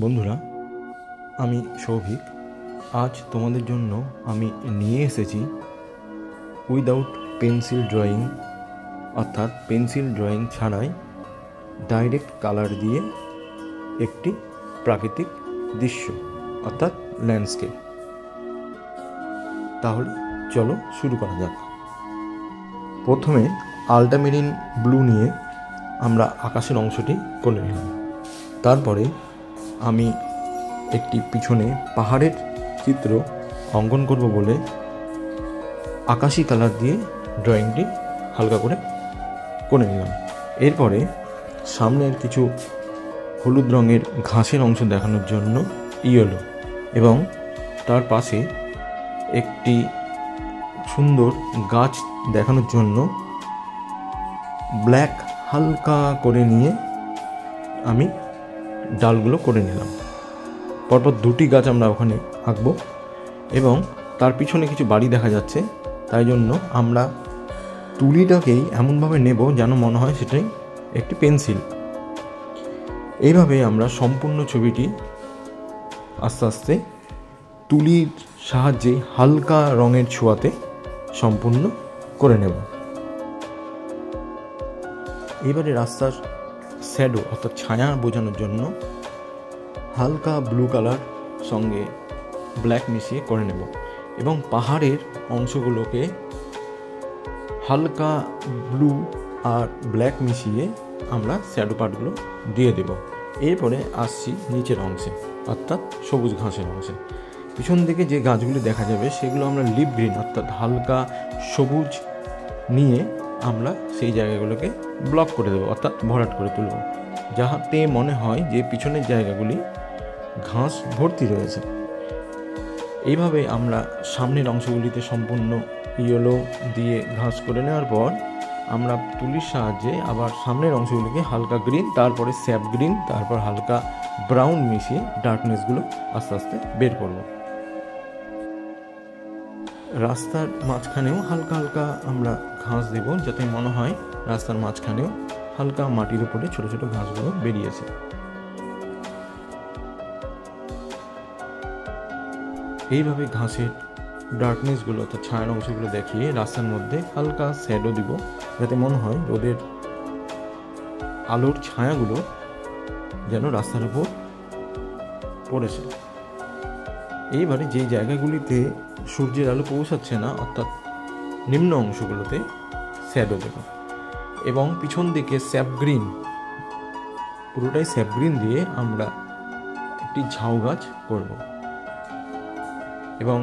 বন্ধুরা, আমি সৌভিক। আজ তোমাদের জন্য আমি নিয়ে এসেছি উইদাউট পেন্সিল ড্রয়িং, অর্থাৎ পেন্সিল ড্রয়িং ছাড়াই ডাইরেক্ট কালার দিয়ে একটি প্রাকৃতিক দৃশ্য অর্থাৎ ল্যান্ডস্কেপ। তাহলে চলো শুরু করা যাক। প্রথমে আল্ট্রামেরিন ব্লু নিয়ে আমরা আকাশের অংশটি করে নিলাম। তারপরে আমি একটি পিছনে পাহাড়ের চিত্র অঙ্কন করব বলে আকাশি কালার দিয়ে ড্রয়িংটি হালকা করে নিলাম। এরপরে সামনের কিছু হলুদ রঙের ঘাসের অংশ দেখানোর জন্য ইয়েলো এবং তার পাশে একটি সুন্দর গাছ দেখানোর জন্য ব্ল্যাক হালকা করে নিয়ে আমি ডালগুলো করে নিলাম। পরপর দুটি গাছ আমরা ওখানে আঁকবো এবং তার পিছনে কিছু বাড়ি দেখা যাচ্ছে, তাই জন্য আমরা তুলিটাকেই এমনভাবে নেব যেন মনে হয় সেটাই একটি পেন্সিল। এইভাবে আমরা সম্পূর্ণ ছবিটি আস্তে আস্তে তুলির সাহায্যে হালকা রঙের ছোঁয়াতে সম্পূর্ণ করে নেব। এবারে রাস্তার শ্যাডো অর্থাৎ ছায়া বোঝানোর জন্য হালকা ব্লু কালার সঙ্গে ব্ল্যাক মিশিয়ে করে নেব এবং পাহাড়ের অংশগুলোকে হালকা ব্লু আর ব্ল্যাক মিশিয়ে আমরা শ্যাডো পার্টগুলো দিয়ে দেব। এরপরে আসছি নিচের অংশে অর্থাৎ সবুজ ঘাসের অংশে। পিছন দিকে যে গাছগুলি দেখা যাবে সেগুলো আমরা লিপ গ্রিন অর্থাৎ হালকা সবুজ নিয়ে আমরা সেই জায়গাগুলোকে ব্লক করে দেবো অর্থাৎ ভরাট করে তুলব, যাহাতে মনে হয় যে পিছনের জায়গাগুলি ঘাস ভর্তি রয়েছে। এইভাবে আমরা সামনের অংশগুলিতে সম্পূর্ণ ইয়েলো দিয়ে ঘাস করে নেওয়ার পর আমরা তুলির সাহায্যে আবার সামনের অংশগুলিকে হালকা গ্রিন, তারপরে স্যাপ গ্রিন, তারপর হালকা ব্রাউন মিশিয়ে ডার্কনেসগুলো আস্তে আস্তে বের করব। রাস্তার মাঝখানেও হালকা হালকা আমরা ঘাস দেব, যাতে মনে হয় রাস্তার মাঝখানেও হালকা মাটির উপরে ছোট ছোট ঘাসগুলো বেরিয়েছে। এইভাবে ঘাসের ডার্কনেসগুলো অর্থাৎ ছায়ার অংশগুলো দেখিয়ে রাস্তার মধ্যে হালকা শ্যাডো দিব, যাতে মনে হয় রোদের আলোর ছায়াগুলো যেন রাস্তার উপর পড়েছে। এইবারে যেই জায়গাগুলিতে সূর্যের আলো পৌঁছাচ্ছে না অর্থাৎ নিম্ন অংশগুলোতে শ্যাডো দেব এবং পিছন দিকে স্যাপ গ্রিন, পুরোটাই স্যাপ গ্রিন দিয়ে আমরা একটি ঝাউ গাছ করব এবং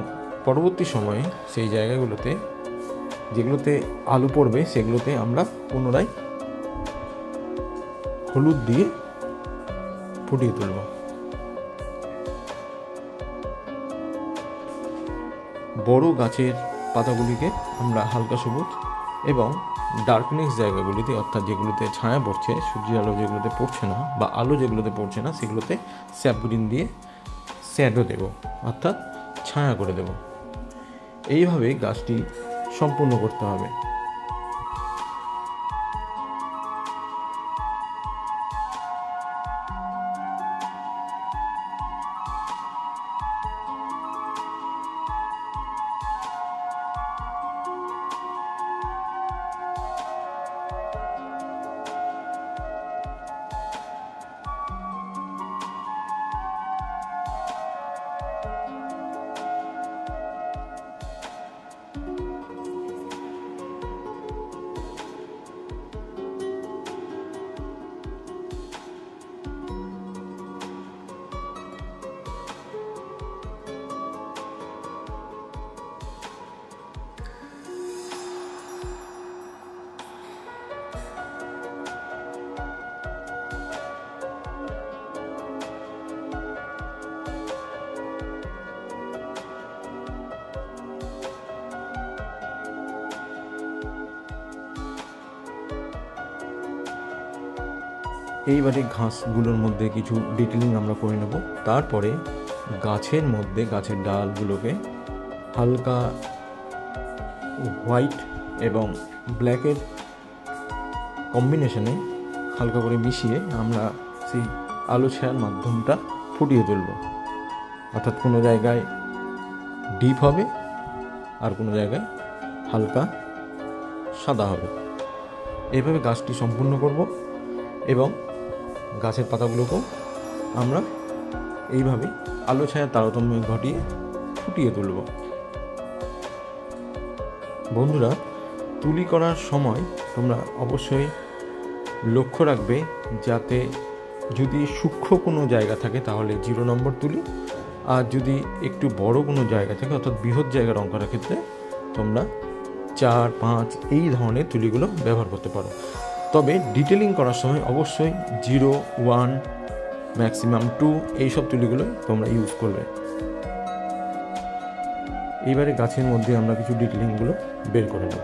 পরবর্তী সময়ে সেই জায়গাগুলোতে যেগুলোতে আলো পড়বে সেগুলোতে আমরা পুনরায় হলুদ দিয়ে ফুটিয়ে তুলব। বড় গাছের পাতাগুলিকে আমরা হালকা সবুজ এবং ডার্কনেস জায়গাগুলিতে অর্থাৎ যেগুলোতে ছায়া পড়ছে, সূর্যের আলো যেগুলোতে পড়ছে না বা আলো যেগুলোতে পড়ছে না সেগুলোতে স্যাপ গ্রিন দিয়ে শ্যাডো দেব অর্থাৎ ছায়া করে দেব। এইভাবে গাছটি সম্পূর্ণ করতে হবে। এইবারে ঘাসগুলোর মধ্যে কিছু ডিটেলিং আমরা করে নেব। তারপরে গাছের মধ্যে গাছের ডালগুলোকে হালকা হোয়াইট এবং ব্ল্যাকের কম্বিনেশনে হালকা করে মিশিয়ে আমরা সেই আলো ছায়ার মাধ্যমটা ফুটিয়ে তুলব, অর্থাৎ কোনো জায়গায় ডিপ হবে আর কোনো জায়গায় হালকা সাদা হবে। এইভাবে গাছটি সম্পূর্ণ করব এবং গাছের পাতাগুলোকেও আমরা এইভাবে আলো ছায়ার তারতম্য ঘটিয়ে ফুটিয়ে তুলব। বন্ধুরা, তুলি করার সময় তোমরা অবশ্যই লক্ষ্য রাখবে যাতে যদি সূক্ষ্ম কোনো জায়গা থাকে তাহলে 0 নম্বর তুলি, আর যদি একটু বড় কোনো জায়গা থাকে অর্থাৎ বৃহৎ জায়গা রং করার ক্ষেত্রে তোমরা 4, 5 এই ধরনের তুলিগুলো ব্যবহার করতে পারো। তবে ডিটেলিং করার সময় অবশ্যই 0, 1, ম্যাক্সিমাম 2 এইসব তুলিগুলো তোমরা ইউজ করবে। এইবারে গাছের মধ্যে আমরা কিছু ডিটেলিংগুলো বের করে নেব।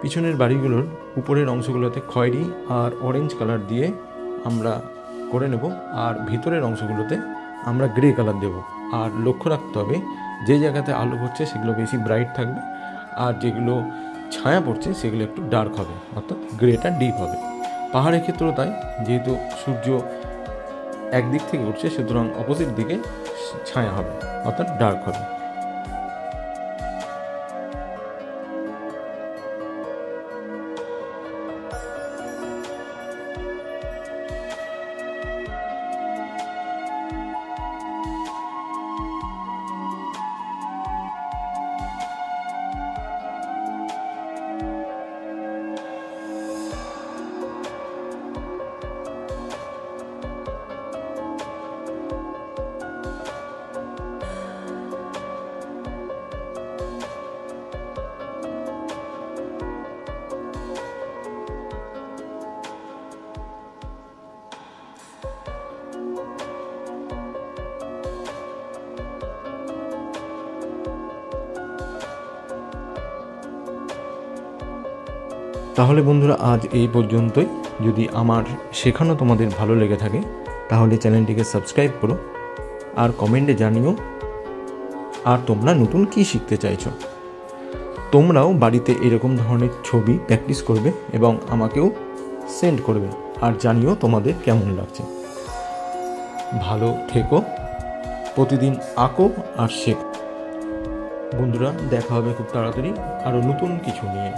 পিছনের বাড়িগুলোর উপরের অংশগুলোতে খয়েরি আর অরেঞ্জ কালার দিয়ে আমরা করে নেব, আর ভিতরের অংশগুলোতে আমরা গ্রে কালার দেব। আর লক্ষ্য রাখতে হবে যে জায়গাতে আলো পড়ছে সেগুলো বেশি ব্রাইট থাকবে, আর যেগুলো ছায়া পড়ছে সেগুলো একটু ডার্ক হবে, অর্থাৎ গ্রেটা ডিপ হবে। পাহাড়ের ক্ষেত্রেও তাই, যেহেতু সূর্য একদিক থেকে উঠছে সুতরাং অপোজিট দিকে ছায়া হবে, অর্থাৎ ডার্ক হবে। তাহলে বন্ধুরা, আজ এই পর্যন্তই। যদি আমার শেখানো তোমাদের ভালো লেগে থাকে তাহলে চ্যানেলটিকে সাবস্ক্রাইব করো আর কমেন্টে জানিও আর তোমরা নতুন কী শিখতে চাইছো। তোমরাও বাড়িতে এরকম ধরনের ছবি প্র্যাকটিস করবে এবং আমাকেও সেন্ড করবে আর জানিও তোমাদের কেমন লাগছে। ভালো থেকো, প্রতিদিন আঁকো আর শেখো। বন্ধুরা, দেখা হবে খুব তাড়াতাড়ি আরও নতুন কিছু নিয়ে।